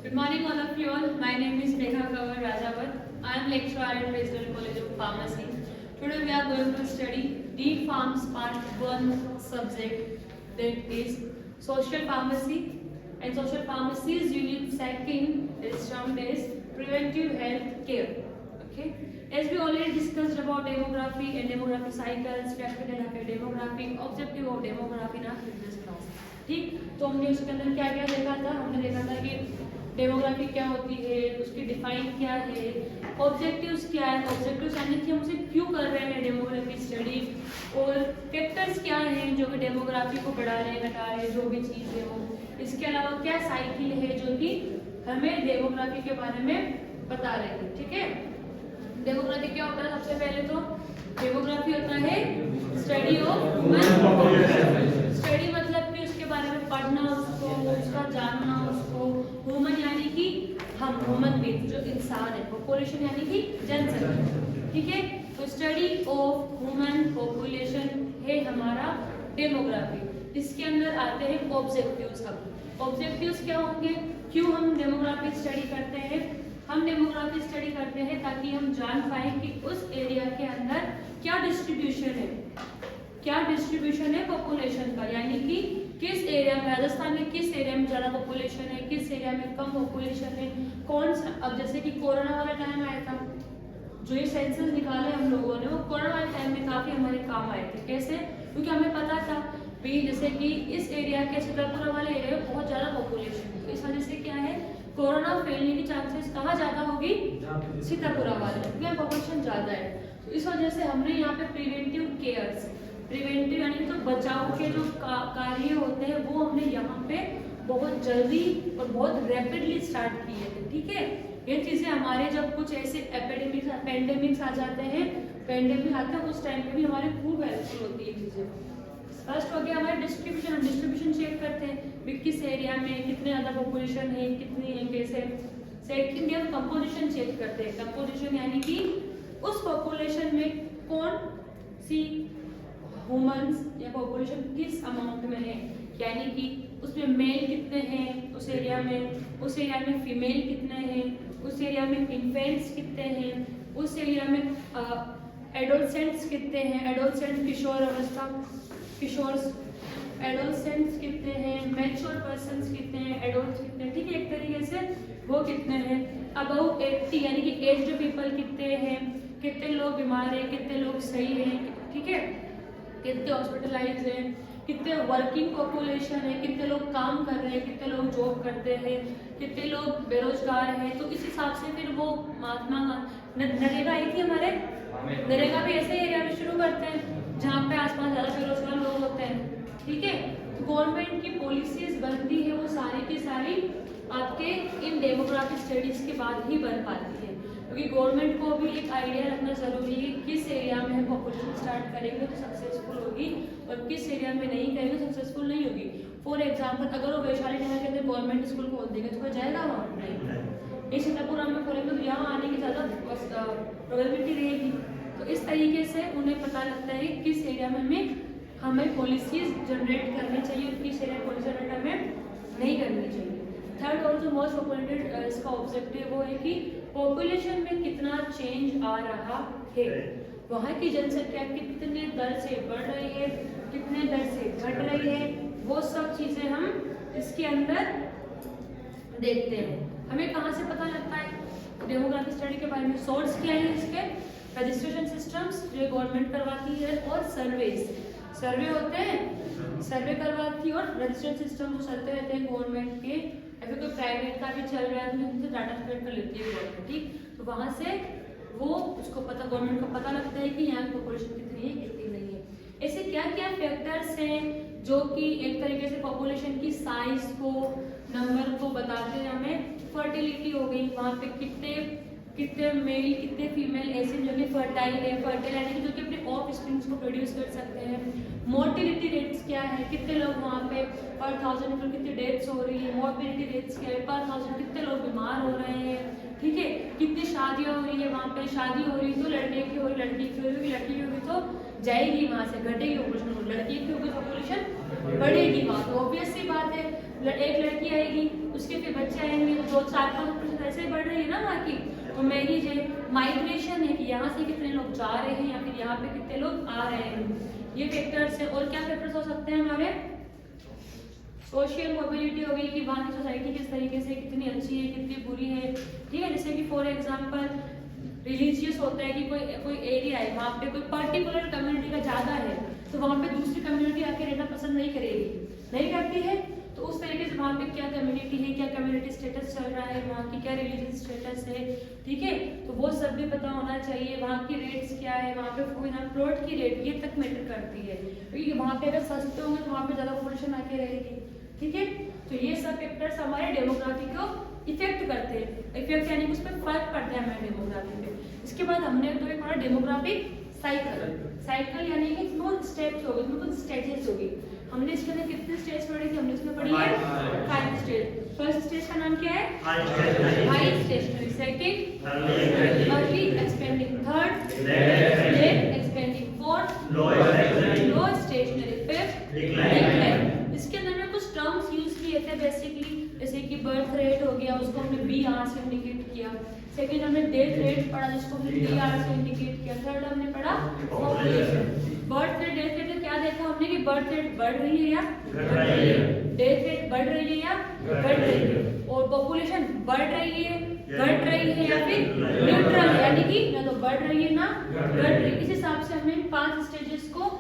Good morning, all of you all. My name is Megha Kaur Rajawat. I am lecturer at President College of Pharmacy. Today we are going to study D-Pharm's Part 1 subject, that is Social Pharmacy. And Social Pharmacy's Unit 2 is termed as Preventive Health Care. Okay. As we already discussed about demography and demography cycles, factor of demography, objective of demography in our previous class. ठीक, तो हमने उसके अंदर क्या क्या देखा था? हमने देखा था कि डेमोग्राफी क्या होती है, उसकी डिफाइन क्या है, ऑब्जेक्टिव्स क्या है, ऑब्जेक्टिव्स यानी कि हम उसे क्यों कर रहे हैं डेमोग्राफी स्टडी, और फैक्टर्स क्या हैं जो कि डेमोग्राफी को बढ़ा रहे हैं, घटा रहे हैं, जो भी चीज़ है वो। इसके अलावा क्या साइकिल है जो कि हमें डेमोग्राफी के बारे में बता रहे हैं। ठीक है, डेमोग्राफी क्या होता है? सबसे पहले तो डेमोग्राफी होता है स्टडी ऑफ ह्यूमन। स्टडी मतलब कि उसके बारे में पढ़ना, उसको उसका जानना, उसको ह्यूमन यानी कि हम ह्यूमन बीइंग जो इंसान है, पॉपुलेशन यानी कि जनसंख्या। ठीक है, तो स्टडी ऑफ ह्यूमन पॉपुलेशन है हमारा डेमोग्राफी। इसके अंदर आते हैं ऑब्जेक्टिव्स। हम ऑब्जेक्टिव्स क्या होंगे? क्यों हम डेमोग्राफी स्टडी करते हैं? हम डेमोग्राफी स्टडी करते हैं ताकि हम जान पाए कि उस एरिया के अंदर क्या डिस्ट्रीब्यूशन है, क्या डिस्ट्रीब्यूशन है पॉपुलेशन का, यानी कि किस एरिया में, राजस्थान में किस एरिया में ज़्यादा पॉपुलेशन है, किस एरिया में कम पॉपुलेशन है, कौन सा। अब जैसे कि कोरोना वाला टाइम आया था, जो ये सेंसस निकाले हम लोगों ने, वो कोरोना वाले टाइम में काफ़ी हमारे काम आए थे। कैसे? क्योंकि हमें पता था भी जैसे कि इस एरिया के सीतापुर वाले एरिया में बहुत ज़्यादा पॉपुलेशन है, तो इस वजह से क्या है, कोरोना फैलने की चांसेस कहाँ ज़्यादा होगी? सीतापुरा वाले, क्योंकि पॉपुलेशन ज़्यादा है। तो इस वजह से हमने यहाँ पे प्रिवेंटिव केयर्स, प्रिवेंटिव यानी तो बचाव के जो कार्य होते हैं वो हमने यहाँ पे बहुत जल्दी और बहुत रैपिडली स्टार्ट किए थे। ठीक है, ये चीज़ें हमारे जब कुछ ऐसे एपिडेमिक्स पेंडेमिक्स आ जाते हैं, पेंडेमिक आते हैं, उस टाइम पे भी हमारे खूब हेल्पफुल होती है चीज़ें। फर्स्ट हो गया हमारे डिस्ट्रीब्यूशन। हम डिस्ट्रीब्यूशन चेक करते हैं भी किस एरिया में कितने ज़्यादा पॉपुलेशन है, कितनी है, कैसे। सेकंड हम कंपोजिशन चेक करते हैं। कंपोजिशन यानी कि उस पॉपुलेशन में कौन सी ह्यूमंस या पॉपुलेशन किस अमाउंट में है, यानी कि उसमें मेल कितने हैं उस एरिया में फीमेल कितने हैं, उस एरिया में इन्फेंट्स कितने हैं, उस एरिया में एडोलसेंट्स कितने हैं, एडोलसेंट किशोर अवस्था, किशोर एडोलसेंट्स कितने हैं, मैच्योर पर्सन्स कितने हैं, एडल्ट कितने हैं। ठीक है, एक तरीके से वो कितने हैं। अबव 80 यानी कि एज्ड पीपल कितने हैं, कितने लोग बीमार हैं, कितने लोग सही हैं। ठीक है, कितने हॉस्पिटलाइज हैं, कितने वर्किंग पॉपुलेशन है, कितने लोग काम कर रहे हैं, कितने लोग जॉब करते हैं, कितने लोग बेरोजगार हैं। तो इस हिसाब से फिर वो महात्मा नरेगा आई थी हमारे, नरेगा भी ऐसे एरिया में शुरू करते हैं जहाँ पे आसपास ज़्यादा बेरोजगार लोग होते हैं। ठीक है, तो गवर्नमेंट की पॉलिसीज बनती है वो सारी की सारी आपके इन डेमोग्राफिक स्टडीज के बाद ही बन पाती है, क्योंकि गवर्नमेंट को भी एक आइडिया रखना जरूरी है किस एरिया में हम पॉपुलेशन स्टार्ट करेंगे तो सक्सेसफुल होगी और किस एरिया में नहीं करेंगे सक्सेसफुल नहीं होगी। फॉर एग्जाम्पल, अगर वो वैशाली नगर के अंदर गवर्नमेंट स्कूल खोल देंगे तो कोई जाएगा वहाँ? नहीं। इस सीतापुर में खोलेंगे तो यहाँ आने की ज़्यादा प्रोबेबिलिटी रहेगी। तो इस तरीके से उन्हें पता लगता है किस एरिया में हमें पॉलिसीज जनरेट करनी चाहिए और किस एरिया पॉलिसी जनरेट हमें नहीं करनी चाहिए। थर्ड और जो मोस्ट पॉपुलेटेड इसका ऑब्जेक्टिव वो है कि पॉपुलेशन में कितना चेंज आ रहा है, वहाँ की जनसंख्या कितने दर से बढ़ रही है, कितने दर से घट रही है, वो सब चीज़ें हम इसके अंदर देखते हैं। हमें कहाँ से पता लगता है डेमोग्राफिक स्टडी के बारे में? सोर्स क्या है इसके? रजिस्ट्रेशन सिस्टम्स जो गवर्नमेंट करवाती है, और सर्वे होते हैं, सर्वे करवाती है, और रजिस्ट्रेशन सिस्टम जो चलते रहते हैं गवर्नमेंट के, या फिर कोई प्राइवेट का भी चल रहा है तो उनसे डाटा कलेक्ट कर लेती है गवर्नमेंट। ठीक, तो वहाँ से वो उसको पता, गवर्नमेंट को पता लगता है कि यहाँ की पॉपुलेशन कितनी है, कितनी नहीं है। ऐसे क्या क्या फैक्टर्स हैं जो कि एक तरीके से पॉपुलेशन की साइज को, नंबर को बताते हैं हमें। फर्टिलिटी हो गई, वहाँ पे कितने मेल कितने फीमेल ऐसे जो कि फर्टाइल है, फर्टाइल यानी कि जो कि अपने ऑफ स्प्रिंग्स को प्रोड्यूस कर सकते हैं। मोर्टिलिटी रेट्स क्या है, कितने लोग वहाँ पे पर 1000 पीपल कितनी डेथ्स हो रही है। मोर्बिलिटी रेट्स क्या है, पर 1000 कितने लोग बीमार हो रहे हैं। ठीक है, कितनी शादियाँ हो रही है, वहाँ पे शादी हो रही तो लड़के की हो रही, लड़की की हो रही, लड़की की होगी तो जाएगी वहाँ से, घटेगी पॉपुलेशन, लड़की की होगी पॉपुलेशन बढ़ेगी वहाँ। तो ऑब्वियस सी बात है, एक लड़की आएगी उसके फिर बच्चे आएंगे, तो 4-5% ऐसे ही बढ़ रही है ना वहाँ की। तो मैरिज है, माइग्रेशन है कि यहाँ से कितने लोग जा रहे हैं या फिर यहाँ पे कितने लोग आ रहे हैं, ये फैक्टर्स है। और क्या फैक्टर्स हो सकते हैं हमारे, सोशल मोबिलिटी हो गई कि वहाँ की सोसाइटी किस तरीके से कितनी अच्छी है कितनी बुरी है, ठीक है। जैसे कि फॉर एग्जांपल रिलीजियस होता है कि कोई एरिया है वहाँ पे कोई पर्टिकुलर कम्युनिटी का ज़्यादा है, तो वहाँ पे दूसरी कम्युनिटी आके रहना पसंद नहीं करेगी, नहीं करती है। तो उस तरीके से वहाँ पे क्या कम्युनिटी है, क्या कम्युनिटी स्टेटस चल रहा है, वहाँ की क्या रिलीजियस स्टेटस है, ठीक है। तो वो सब भी पता होना चाहिए। वहाँ की रेट्स क्या है, वहाँ पे कोई ना प्लॉट की रेट ये तक मैटर करती है, क्योंकि वहाँ पे अगर सस्ते होंगे तो वहाँ पे ज़्यादा पॉपुलेशन आके रहेगी, ठीक है। तो ये सब फैक्टर्स हमारे डेमोग्राफी को इफेक्ट करते हैं। इफेक्ट यानी कि उस पर फर्क पड़ता है हमारे डेमोग्राफी पे। इसके बाद हमने तो एक पढ़ा डेमोग्राफिक साइकिल। साइकिल यानी कि इसमें स्टेप्स हो गए, इसमें कुछ स्टेजेस होगी। हमने इसके अंदर कितने स्टेज पढ़े थे, हमने इसमें पढ़ी है 5 स्टेज। फर्स्ट स्टेज का नाम क्या है, high stationary. Second early expanding. Third late expanding. Fourth low stationary. Fifth decline. इसके अंदर में कुछ टर्म्स यूज किए थे बेसिकली, जैसे कि बर्थ रेट हो गया, उसको हमने BR से इंडिकेट किया। सेकंड हमने डेथ रेट पढ़ा, जिसको हमने DR से इंडिकेट किया। थर्ड हमने पढ़ा population. Birth rate death rate क्या देखा हमने कि बर्थ रेट बढ़ रही है या घट रही है, डेथ रेट बढ़ रही है या घट रही है, और पॉपुलेशन बढ़ रही है घट रही है या फिर न्यूट्रल है, यानी कि ना तो बढ़ रही है ना घट रही है। इस हिसाब से हमने 5 स्टेजेस को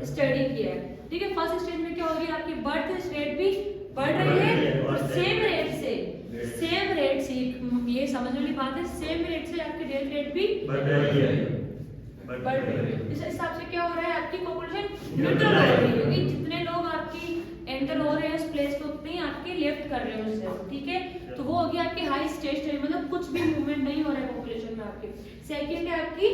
स्टडी किया है, ठीक है। फर्स्ट स्टेज में क्या हो रही है, आपकी बर्थ रेट भी बढ़ रही है और सेम रेट से ये समझने वाली बात है, सेम रेट से आपकी डेथ रेट भी बढ़ रही है। इस हिसाब से क्या हो रहा है, आपकी पॉपुलेशन न्यूट्रल हो रही है, क्योंकि जितने लोग आपकी एंटर हो रहे हैं इस प्लेस पे उतने ही आपके लेफ्ट कर रहे हैं उससे, ठीक है। तो वो हो गया आपकी हाई स्टेशनरी, मतलब कुछ भी मूवमेंट नहीं हो रहा है पॉपुलेशन में आपके। सेकंड है आपकी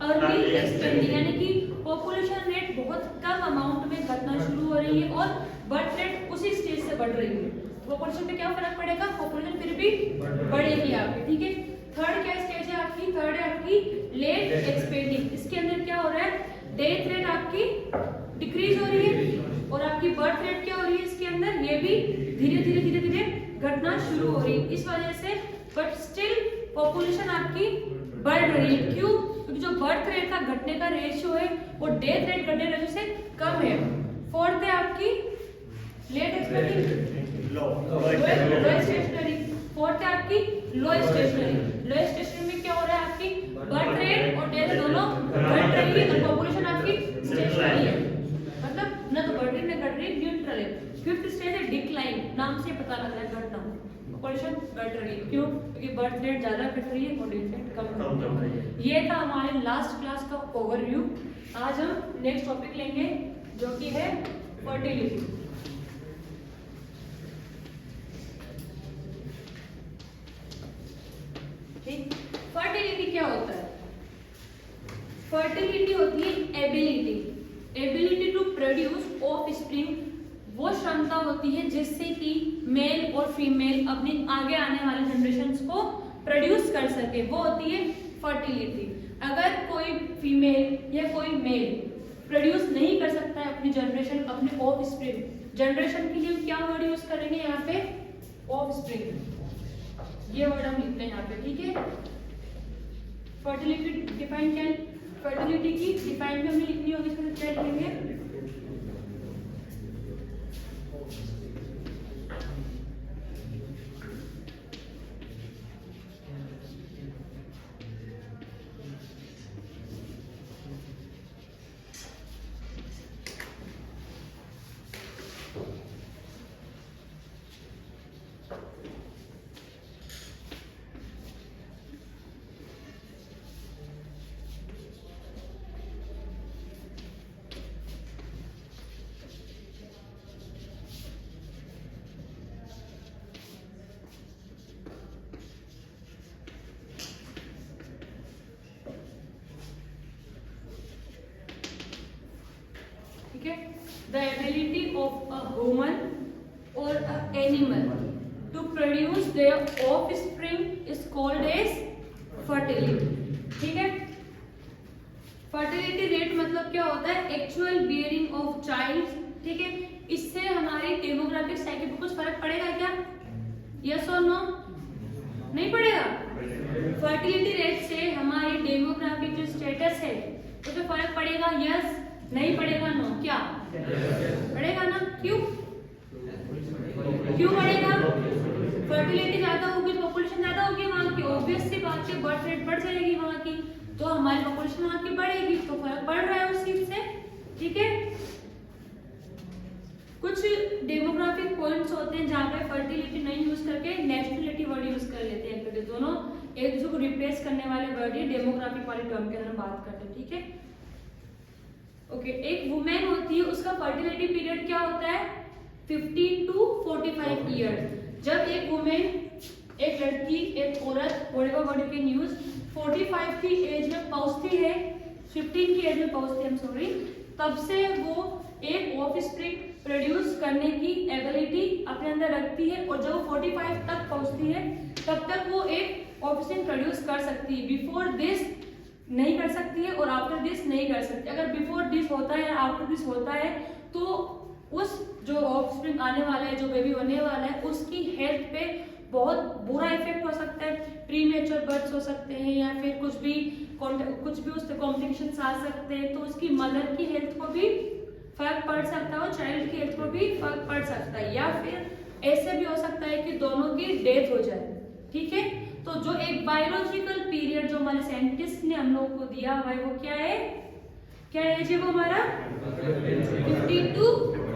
अर्ली एक्सपेंडिंग, यानी कि पॉपुलेशन रेट बहुत कम अमाउंट में घटना शुरू हो रही है और बर्थ रेट उसी स्टेज से बढ़ रही है। पॉपुलेशन पे क्या फर्क पड़ेगा, पॉपुलेशन फिर भी बढ़ेगी आपकी, ठीक है। थर्ड क्या स्टेज है आपकी, थर्ड है आपकी लेट एक्सपेंडिंग। इसके अंदर क्या हो रहा है, डेथ रेट आपकी डिक्रीज हो रही है और आपकी बर्थ रेट क्या हो रही है इसके अंदर, ये भी धीरे धीरे घटना शुरू हो रही है। इस वजह से बट स्टिल पॉपुलेशन आपकी बढ़ रही है। क्यों, क्योंकि जो बर्थ रेट का घटने का रेशियो है वो डेथ रेट घटने रेशियो से कम है। फोर्थ है आपकी लेट एक्सपेंडिंग, लो स्टेशनरी। फोर्थ है आपकी लो स्टेशनरी। लो स्टेशनरी में क्या हो रहा है, आपकी बर्थ रेट और डेथ दोनों घट रही है और पॉपुलेशन आपकी स्टेशनरी है, मतलब ना तो बढ़ रही ना घट रही, न्यूट्रल है। फिफ्थ स्टेज है डिक्लाइन, नाम से पता लग रहा है घटना, पॉपुलेशन घट रही है। क्यों, क्योंकि बर्थ रेट ज्यादा घट रही है और डेथ रेट कम रही है। ये था हमारे लास्ट क्लास का ओवरव्यू। आज हम नेक्स्ट टॉपिक लेंगे जो कि है फर्टिलिटी। फर्टिलिटी क्या होता है, फर्टिलिटी होती है एबिलिटी टू प्रोड्यूस ऑफस्प्रिंग, वो क्षमता होती है जिससे कि मेल और फीमेल अपने आगे आने वाले जनरेशंस को प्रोड्यूस कर सके, वो होती है फर्टिलिटी। अगर कोई फीमेल या कोई मेल प्रोड्यूस नहीं कर सकता है अपनी जनरेशन, अपने ऑफस्प्रिंग, जनरेशन के लिए क्या वर्ड यूज करेंगे यहाँ पे, ऑफस्प्रिंग, ये वर्ड हम लिखते हैं यहाँ पे, ठीक है। फर्टिलिटी डिफाइन क्या है, फर्टिलिटी की डिफाइन भी हमें लिखनी होगी, इसमें क्या लिखेंगे, the ability of a human or an animal to produce their offspring is called as fertility, ठीक है। फर्टिलिटी रेट मतलब क्या होता है, एक्चुअल बियरिंग ऑफ चाइल्ड, ठीक है। इससे हमारी डेमोग्राफिक साइकिल पर कुछ फर्क पड़ेगा क्या, यस और नो? नहीं पड़ेगा। फर्टिलिटी रेट से हमारे डेमोग्राफिक जो स्टेटस है उस पर फर्क पड़ेगा? यस। नहीं पड़ेगा? नो? क्या पड़ेगा ना? क्यों क्यों पड़ेगा? फर्टिलिटी ज्यादा होगी तो पॉपुलेशन ज्यादा होगी वहाँ की, ऑब्वियस सी बात है, बर्थ रेट बढ़ जाएगी वहाँ की, तो हमारी पॉपुलेशन वहाँ की बढ़ेगी, तो फर्क पड़ रहा है उस चीज से। ठीक है, कुछ डेमोग्राफिक पॉइंट्स होते हैं जहाँ पे फर्टिलिटी नहीं यूज करके नेशनलिटी वर्ड यूज कर लेते हैं, तो दोनों एक दूसरे को रिप्लेस करने वाले वर्ड ही डेमोग्राफिक वाले टर्म के अंदर बात करते हैं। ठीक है, ओके। एक वुमेन होती है, उसका फर्टिलिटी पीरियड क्या होता है? 15 to 45 ईयर्स। जब एक वुमेन, एक लड़की, एक औरत, whatever word you can use, 45 की एज में पहुंचती है, 15 की एज में पहुंचती है, सॉरी, तब से वो एक ऑफस्प्रिंग प्रोड्यूस करने की एबिलिटी अपने अंदर रखती है, और जब वो 45 तक पहुंचती है तब तक वो एक ऑफस्प्रिंग प्रोड्यूस कर सकती है। बिफोर दिस नहीं कर सकती है और आफ्टर दिस नहीं कर सकती। अगर बिफोर दिस होता है, आफ्टर दिस होता है, तो उस जो ऑफस्प्रिंग आने वाला है, जो बेबी होने वाला है, उसकी हेल्थ पे बहुत बुरा इफेक्ट हो सकता है। प्रीमेच्योर बर्थ्स हो सकते हैं, या फिर कुछ भी उससे कॉम्प्लिकेशंस आ सकते हैं, तो उसकी मदर की हेल्थ को भी फर्क पड़ सकता है और चाइल्ड की हेल्थ को भी फर्क पड़ सकता है, या फिर ऐसे भी हो सकता है कि दोनों की डेथ हो जाए। ठीक है, तो जो एक बायोलॉजिकल पीरियड जो हमारे साइंटिस्ट ने हम लोगों को दिया हुआ है, वो क्या है? क्या एज है वो हमारा? 15 to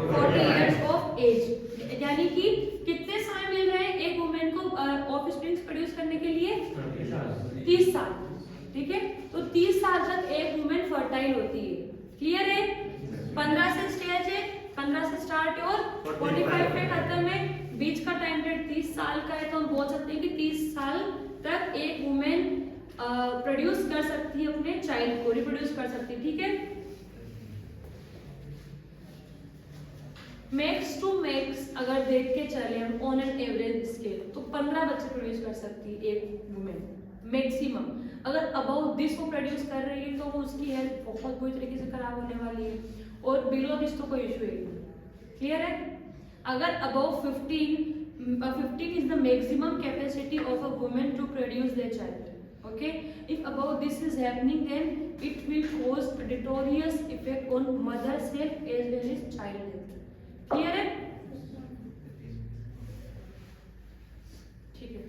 40 इयर्स ऑफ एज। यानी कि कितने साल मिल रहे हैं एक वुमेन को ऑफस्प्रिंग्स प्रोड्यूस करने के लिए? 30 साल। ठीक है, तो 30 साल तक एक वुमेन फर्टाइल होती है। क्लियर है? 15 से स्टेज है, 15 से स्टार्ट है और 45 पे खत्म है। बीच का टाइम पीरियड 30 साल का है, तो हम बोल सकते हैं कि 30 साल तक एक वुमेन प्रोड्यूस कर सकती है, अपने चाइल्ड को रिप्रोड्यूस कर सकती है। ठीक है, मैक्स टू मैक्स अगर देख के चले हम ऑन एन एवरेज स्केल, तो 15 बच्चे प्रोड्यूस कर सकती है एक वुमेन मैक्सिमम। अगर अबाउट दिस वो प्रोड्यूस कर रही है, तो उसकी हेल्थ बहुत बुरी तरीके से खराब होने वाली है, और बिलो दिस तो कोई इशू है। क्लियर है? अगर about 15 is the maximum capacity of a woman to produce their child. Okay, if above this is happening, then it will cause a deleterious effect on mother's health as well as child health. Clear है? ठीक है,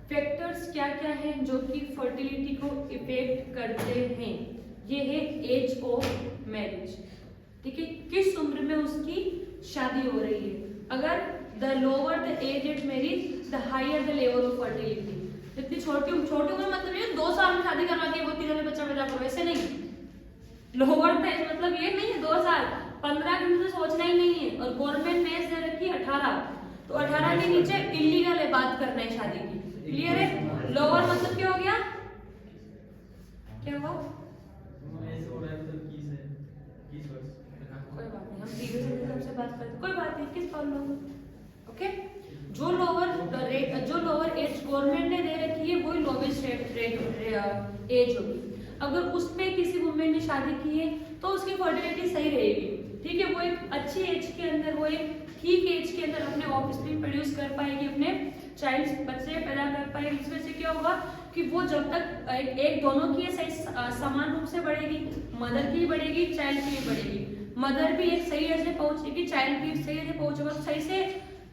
factors क्या क्या हैं जो कि fertility को effect करते हैं? ये है एज ऑफ मैरिज। ठीक है, किस उम्र में उसकी शादी हो रही है। अगर the lower the age at marriage, the higher the level of fertility. जितनी छोटी उम्र मतलब ये 2 साल में शादी करवा के वो 3 साल में बच्चा पैदा करो, ऐसे नहीं। लोअर द एज मतलब ये नहीं है 2 साल, 15 की तो सोचना ही नहीं है। और गवर्नमेंट ने एज दे रखी है 18, तो 18 के नीचे इलीगल है बात करना है शादी की। क्लियर है? लोअर मतलब क्या हो गया? क्या हुआ? कोई बात नहीं, हम सीधे सबसे बात करते, कोई बात नहीं, किस प्रॉब्लम? ओके, जो लोअर एज गवर्नमेंट ने दे रखी है, वही लोवेस्ट एज होगी। अगर उसमें किसी वुमेन ने शादी की है, तो उसकी फर्टिलिटी सही रहेगी। ठीक है, वो एक अच्छी एज के अंदर, वो एक ठीक एज के अंदर अपने ऑफस्प्रिंग प्रोड्यूस कर पाएगी, अपने चाइल्ड बच्चे पैदा कर पाएगी। इस वजह से क्या होगा कि वो जब तक एक दोनों की सही समान रूप से बढ़ेगी, मदर की भी बढ़ेगी, चाइल्ड की भी बढ़ेगी। मदर भी एक सही एज में पहुंचेगी, चाइल्ड भी सही एज में पहुंचेगा, तो सही से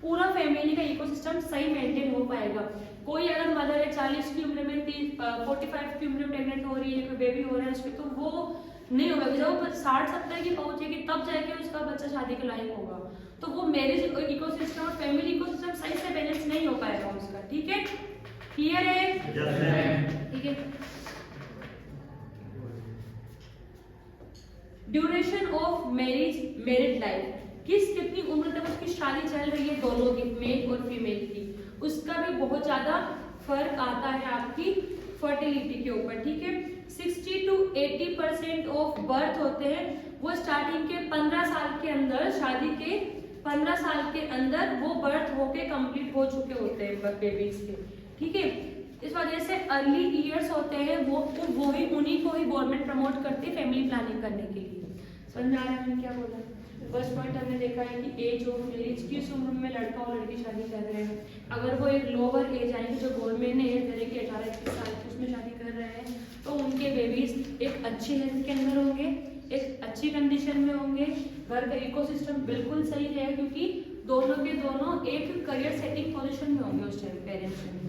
पूरा फैमिली का इकोसिस्टम सही मेंटेन हो पाएगा। कोई अगर मदर है 40 की उम्र में 45 की उम्र में प्रेग्नेंट हो रही है, कोई बेबी हो रहा है उसके, तो वो नहीं होगा। जब वो 60-70 की पहुंचेगी तब जाके उसका बच्चा शादी के लायक होगा। तो वो मैरिज इकोसिस्टम और फैमिली इकोसिस्टम सही से बैलेंस नहीं हो पाएगा उसका। ठीक है, क्लियर है? ठीक है, ड्यूरेशन ऑफ मैरिड लाइफ, कितनी उम्र तक उसकी शादी चल रही है, दोनों की, मेल और फीमेल की, उसका भी बहुत ज्यादा फर्क आता है आपकी फर्टिलिटी के ऊपर। ठीक है, 60 to 80% ऑफ बर्थ होते हैं वो स्टार्टिंग के 15 साल के अंदर, शादी के 15 साल के अंदर वो बर्थ होके कंप्लीट हो चुके होते हैं बेबीज के। ठीक है, इस वजह से अर्ली ईयर्स होते हैं उन्हीं को ही गवर्नमेंट प्रमोट करती है फैमिली प्लानिंग करने के लिए। समझ में आ रहा है मैंने क्या बोला? फर्स्ट पॉइंट हमने देखा है कि एज ऑफ मैरिज, किस उम्र में लड़का और लड़की शादी कर रहे हैं। अगर वो एक लोअर एज आएंगे, जो गवर्नमेंट ने एज दे रही है 18-21 साल की, उसमें शादी कर रहे हैं, तो उनके बेबीज एक अच्छी हेल्थ के अंदर होंगे, एक अच्छी कंडीशन में होंगे, घर का इकोसिस्टम बिल्कुल सही रहेगा, क्योंकि दोनों के दोनों एक करियर सेटिंग पोजीशन में होंगे उस टाइम पेरेंट्स में।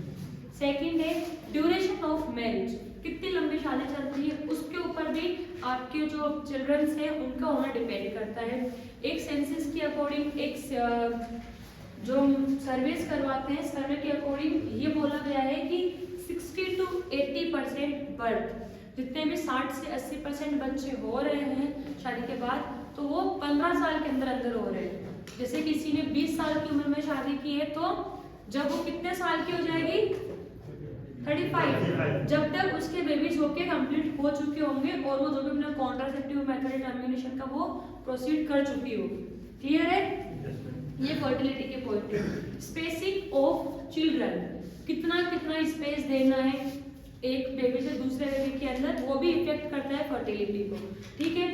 सेकंड है ड्यूरेशन ऑफ मैरिज, कितनी लंबी शादी चल रही है, उसके ऊपर भी आपके जो चिल्ड्रंस हैं उनका होना डिपेंड करता है। एक सेंसस के अकॉर्डिंग, एक जो सर्वेस करवाते हैं, सर्वे के अकॉर्डिंग ये बोला गया है कि 60 to 80% बर्थ, जितने भी 60 से 80% बच्चे हो रहे हैं शादी के बाद, तो वो 15 साल के अंदर अंदर हो रहे हैं। जैसे किसी ने 20 साल की उम्र में शादी की है, तो जब वो कितने साल की हो जाएगी, 35, जब तक उसके बेबीज होके कंप्लीट हो चुके होंगे और वो जो भी अपना कॉन्ट्रासेप्टिव मेथड टर्मिनेशन का वो प्रोसीड कर चुकी होगी। क्लियर है? ये फर्टिलिटी के पॉइंट है। स्पेसिंग ऑफ चिल्ड्रन, कितना कितना स्पेस देना है एक बेबी से दूसरे बेबी के अंदर, वो भी इफेक्ट करता है फर्टिलिटी को। ठीक है,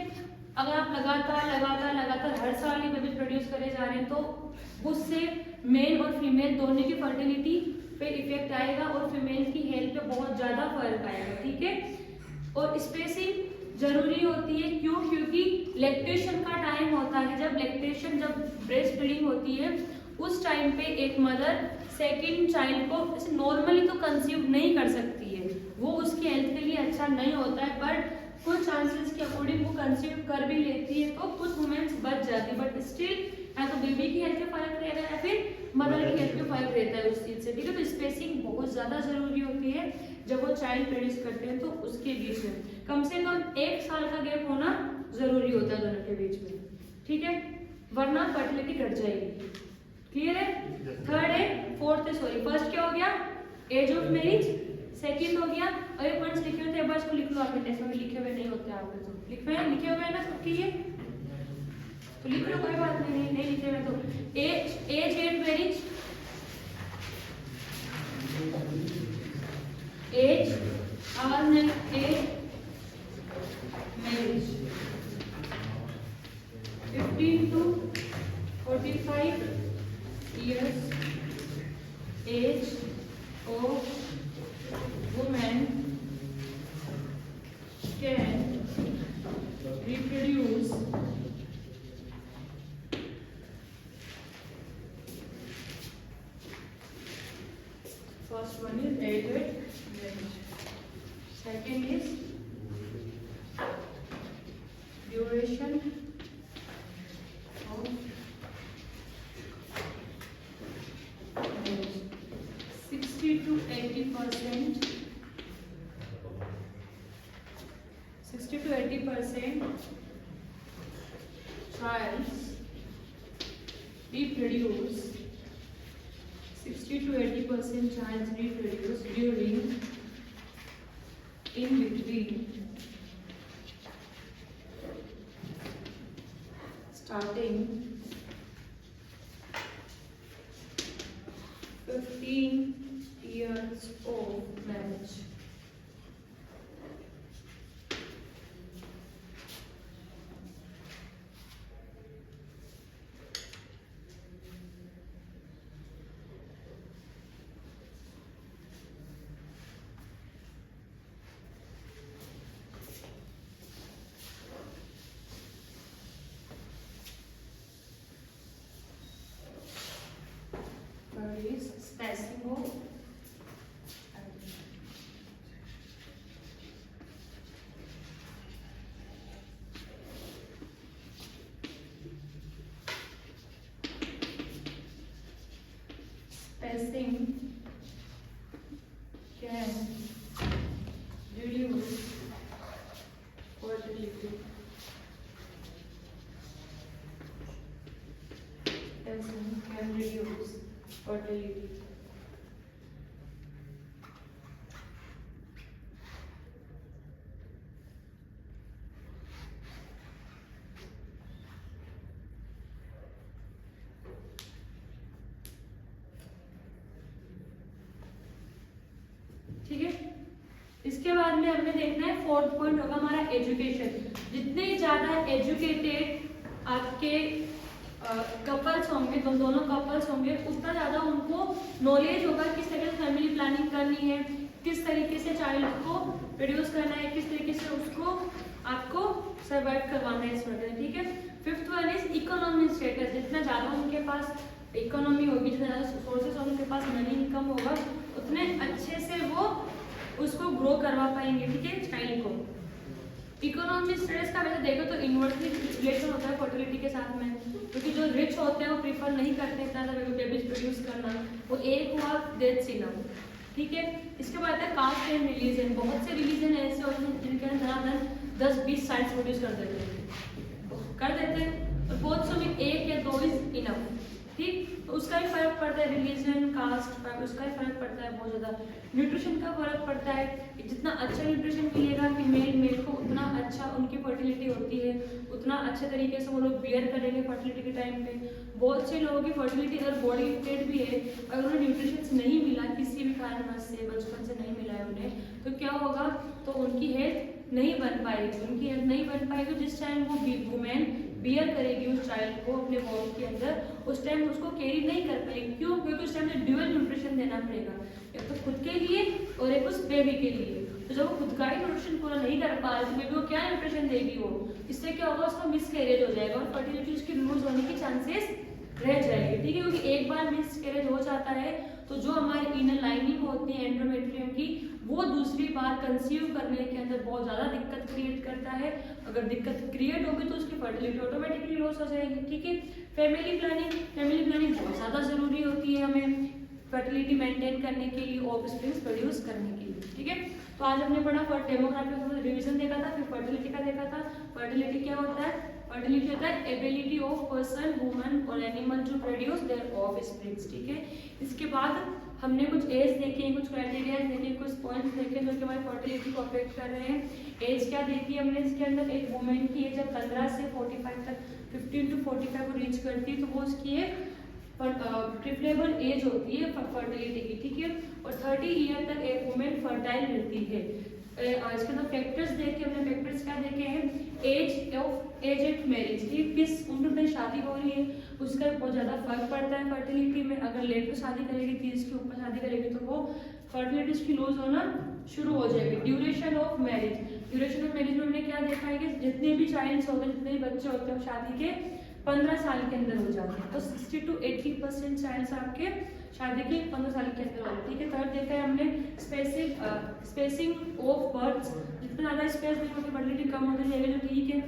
अगर आप लगातार हर साल ही बेबी प्रोड्यूस करे जा रहे हैं, तो उससे मेल और फीमेल दोनों की फर्टिलिटी पे इफेक्ट आएगा और फीमेल की हेल्थ पे बहुत ज्यादा फर्क आएगा। ठीक है, और स्पेसिंग जरूरी होती है, क्यों? क्योंकि लैक्टेशन का टाइम होता है, जब ब्रेस्ट फीडिंग होती है, उस टाइम पे एक मदर सेकंड चाइल्ड को ऐसे नॉर्मली तो कंसीव नहीं कर सकती है, वो उसकी हेल्थ के लिए अच्छा नहीं होता है, बट कुछ चांसेस के अकॉर्डिंग वो कंसीव कर भी लेती है, तो कुछ वुमेन्स बच जाती है, बट स्टिल या तो बेबी की हेल्थ पे फर्क रहेगा या फिर मदर की हेल्थ पे फर्क रहता है उस चीज से। ठीक है, तो स्पेसिंग बहुत ज्यादा जरूरी होती है जब वो चाइल्ड प्रोड्यूस करते हैं, तो उसके बीच में कम से कम 1 साल का गैप होना जरूरी होता है दोनों के बीच में। ठीक है, वरना फर्टिलिटी घट जाएगी। क्लियर है? थर्ड है, फर्स्ट क्या हो गया, एज ऑफ मैरिज, सेकंड हो गया, और ये पॉइंट्स लिखे हुए थे, बस को लिख लो, आपके टेस्ट में लिखे हुए नहीं होते आपके, तो लिखे हुए हैं ना सबके ये, तो लिख लो, कोई बात नहीं लिखे हुए तो। Age at marriage, age marriage 15 to 45 years age of women can reproduce first one is age at marriage, second is duration of marriage, 60 to 80%, 60 to 80% childs reproduce, 60 to 80% childs reproduce during, in between, starting 15 years of marriage. Is spacing of spacing can reduce fertility. Spacing can reduce fertility. ठीक है, इसके बाद में हमने देखना है, fourth point होगा हमारा एजुकेशन। जितने ज्यादा एजुकेटेड आपके कपल्स होंगे, दोनों कपल्स होंगे, उतना ज़्यादा उनको नॉलेज होगा किस तरीके से फैमिली प्लानिंग करनी है, किस तरीके से चाइल्ड को प्रोड्यूस करना है, किस तरीके से उसको आपको सर्वाइव करवाना है इस वजह। ठीक है। Fifth one is economic status. जितना ज़्यादा उनके पास इकोनॉमी होगी, जितना ज़्यादा सोर्सेस उनके पास मनी इनकम होगा, उतने अच्छे से वो उसको ग्रो करवा पाएंगे। ठीक है, चाइल्ड को। इकोनॉमिक स्टेटस का वैसे देखो तो इन्वर्सली रिलेशन होता है फर्टिलिटी के साथ में, क्योंकि जो रिच होते हैं वो प्रीफर नहीं करते इतना ज़्यादा बेबीज प्रोड्यूस करना, वो एक हुआ डेट्स इनफ। ठीक है। इसके बाद है कास्ट एंड रिलीजन। बहुत से रिलीजन ऐसे होते हैं जिनके अंदर 10-20 साइट्स प्रोड्यूस कर देते हैं, और बहुत सो में 1 या 2 इज इनफ। ठीक, तो उसका भी फर्क पड़ता है, रिलीजन, कास्ट, उसका भी फर्क पड़ता है बहुत ज़्यादा। न्यूट्रिशन का फर्क पड़ता है, जितना अच्छा न्यूट्रिशन मिलेगा फीमेल मेल को, उतना अच्छा उनकी फर्टिलिटी होती है, उतना अच्छे तरीके से वो लोग बियर करेंगे फर्टिलिटी के टाइम पे। बहुत से लोगों की फर्टिलिटी अगर बॉडी वेट भी है, अगर उन्हें न्यूट्रिशन नहीं मिला किसी भी कारणवश से, बचपन से नहीं मिला है उन्हें, तो क्या होगा, तो उनकी हेल्थ नहीं बन पाएगी। उनकी हेल्थ नहीं बन पाएगी, जिस टाइम वो वुमेन बियर करेगी उस चाइल्ड को अपने बॉडी के अंदर, उस टाइम उसको कैरी नहीं कर पाएगी। क्यों? क्योंकि उस टाइम में ड्यूअल न्यूट्रिशन देना पड़ेगा, एक तो खुद के लिए और एक उस बेबी के लिए। तो जब वो खुद का ही न्यूट्रिशन पूरा नहीं कर पा रही, तो बेबी को क्या न्यूट्रिशन देगी वो? इससे क्या होगा, उसका मिसकैरेज हो जाएगा और फर्टिलिटी उसकी लूज होने की चांसेस रह जाएगी। ठीक है, क्योंकि एक बार मिसकैरेज हो जाता है तो जो हमारी इनर लाइनिंग होती है एंडोमेट्रियम की, वो दूसरी बार कंसीव करने के अंदर बहुत ज़्यादा दिक्कत क्रिएट करता है। अगर दिक्कत क्रिएट होगी तो उसकी फर्टिलिटी ऑटोमेटिकली लॉस हो जाएगी। ठीक है। फैमिली प्लानिंग बहुत ज़्यादा ज़रूरी होती है हमें फर्टिलिटी मेंटेन करने के लिए, ऑफस्प्रिंग्स प्रोड्यूस करने के लिए। ठीक है। तो आज हमने पढ़ा डेमोग्राफी का रिवीजन देखा था, फिर फर्टिलिटी का देखा था। फर्टिलिटी क्या होता है? फर्टिलिटी होता है एबिलिटी ऑफ पर्सन, वुमन और animal to produce their offsprings. ठीक है। इसके बाद हमने कुछ एज देखे, कुछ क्राइटेरिया देखे, कुछ पॉइंट्स देखे जो कि हमारी फर्टिलिटी को अफेक्ट कर रहे हैं। एज क्या देखी हमने इसके अंदर? एक वुमेन की एज जब 15 से 45 तक, 15 to 45 को रीच करती है, तो वो उसकी एक प्रिफरेबल एज होती है फर्टिलिटी की। ठीक है। और 30 ईयर तक एक वुमेन फर्टाइल रहती है। इसके अंदर फैक्टर्स देखे हमने। फैक्टर्स क्या देखे हैं? एज एट मैरिज, किस उम्र में शादी हो रही है, उसका बहुत ज़्यादा फर्क पड़ता है फर्टिलिटी में। अगर लेट में शादी करेगी, 30 के ऊपर शादी करेगी, तो वो फर्टिलिटी उसकी लूज होना शुरू हो जाएगी। ड्यूरेशन ऑफ मैरिज में हमने क्या देखा है कि जितने भी चाइल्ड्स होते हैं, जितने भी बच्चे होते हैं, शादी के 15 साल के अंदर हो जाते हैं। तो 60 to 80% चाइल्ड्स आपके शादी के 15 साल के अंदर होते हैं। ठीक है। थर्ड देखा है हमने स्पेसिंग ऑफ बर्थ। जितना ज़्यादा स्पेस देंगे फर्टिलिटी कम होती जाएगी, जो ठीक है।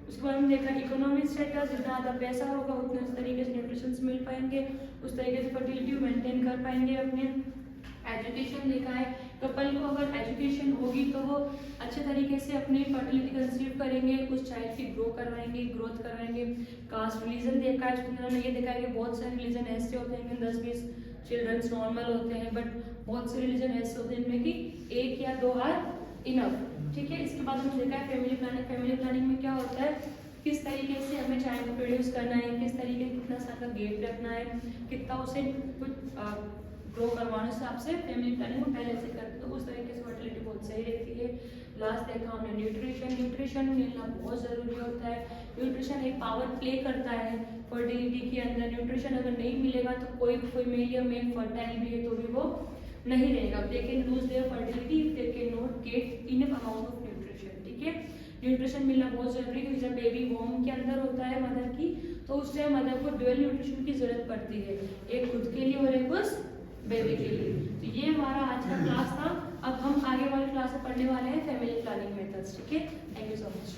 उसके बाद हमने देखा इकोनॉमिक स्टेटस। जितना ज़्यादा पैसा होगा उतने उस तरीके से न्यूट्रिशन मिल पाएंगे, उस तरीके से फर्टिलिटी मेंटेन कर पाएंगे अपने। एजुकेशन देखा है, कपल को अगर एजुकेशन होगी तो वो अच्छे तरीके से अपनी फर्टिलिटी कंसीव करेंगे, उस चाइल्ड की ग्रोथ करवाएंगे। कास्ट रिलीजन देखा है, उन्होंने ये देखा है कि बहुत सारे रिलीजन ऐसे होते हैं कि 10-20 चिल्ड्रंस नॉर्मल होते हैं, बट बहुत से रिलीजन ऐसे होते हैं जिनमें कि 1 या 2 आर इनफ। ठीक है। इसके बाद हमने देखा है फैमिली प्लानिंग में क्या होता है, किस तरीके से हमें चाइल्ड को प्रोड्यूस करना है, किस तरीके से कितना साल का गैप रखना है, कितना उसे कुछ ग्रो करवाने से आपसे फैमिली प्लानिंग को पहले से करते, तो उस तरीके से फर्टिलिटी बहुत सही रहती है। लास्ट देखा हमने न्यूट्रिशन मिलना बहुत ज़रूरी होता है। न्यूट्रिशन एक पावर प्ले करता है फर्टिलिटी के अंदर। न्यूट्रिशन अगर नहीं मिलेगा तो कोई मेल या मेल फर्टाइल भी है तो भी वो नहीं रहेगा। They can lose their fertility if they can not get enough amount of nutrition. ठीक है। न्यूट्रिशन मिलना बहुत ज़रूरी है, क्योंकि जब बेबी वॉर्म के अंदर होता है मदर की, तो उस टाइम मदर को ड्यूअल न्यूट्रिशन की जरूरत पड़ती है, एक खुद के लिए और एक उस बेबी के लिए। तो ये हमारा आज का क्लास था। अब हम आगे वाले क्लास में पढ़ने वाले हैं फैमिली प्लानिंग मेथड्स। ठीक है। Thank you so much.